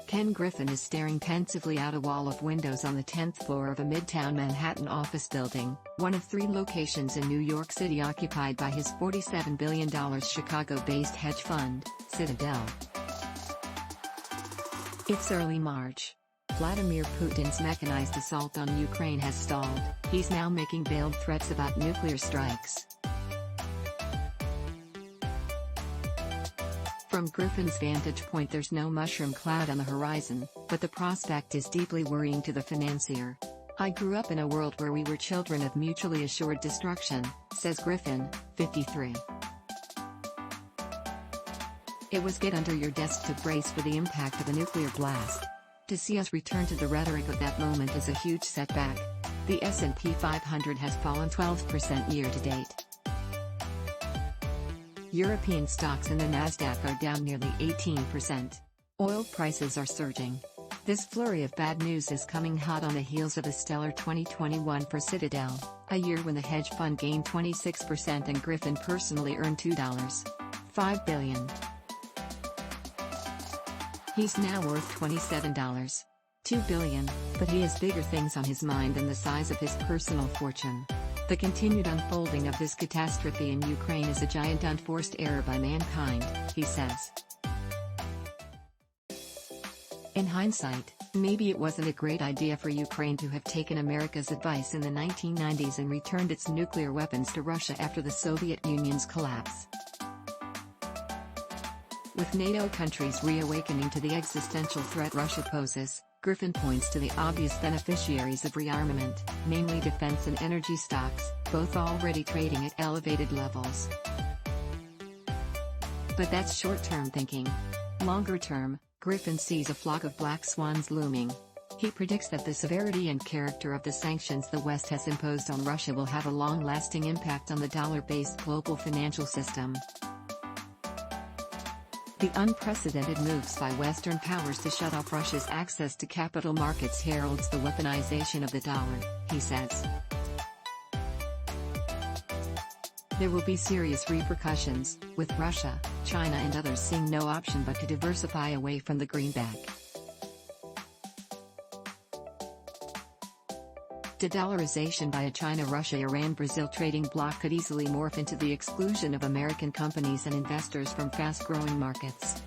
Ken Griffin is staring pensively out a wall of windows on the 10th floor of a Midtown Manhattan office building, one of 3 locations in New York City occupied by his $47 billion Chicago-based hedge fund, Citadel. It's early March. Vladimir Putin's mechanized assault on Ukraine has stalled. He's now making veiled threats about nuclear strikes. From Griffin's vantage point, there's no mushroom cloud on the horizon, but the prospect is deeply worrying to the financier. "I grew up in a world where we were children of mutually assured destruction," says Griffin, 53. "It was get under your desk to brace for the impact of a nuclear blast. To see us return to the rhetoric of that moment is a huge setback." The S&P 500 has fallen 12% year-to-date. European stocks and the Nasdaq are down nearly 18%. Oil prices are surging. This flurry of bad news is coming hot on the heels of a stellar 2021 for Citadel, a year when the hedge fund gained 26% and Griffin personally earned $2.5 billion. He's now worth $27.2 billion, but he has bigger things on his mind than the size of his personal fortune. The continued unfolding of this catastrophe in Ukraine is a giant unforced error by mankind, he says. In hindsight, maybe it wasn't a great idea for Ukraine to have taken America's advice in the 1990s and returned its nuclear weapons to Russia after the Soviet Union's collapse. With NATO countries reawakening to the existential threat Russia poses, Griffin points to the obvious beneficiaries of rearmament, namely defense and energy stocks, both already trading at elevated levels. But that's short-term thinking. Longer-term, Griffin sees a flock of black swans looming. He predicts that the severity and character of the sanctions the West has imposed on Russia will have a long-lasting impact on the dollar-based global financial system. The unprecedented moves by Western powers to shut off Russia's access to capital markets heralds the weaponization of the dollar, he says. There will be serious repercussions, with Russia, China and others seeing no option but to diversify away from the greenback. De-dollarization by a China-Russia-Iran-Brazil trading bloc could easily morph into the exclusion of American companies and investors from fast-growing markets.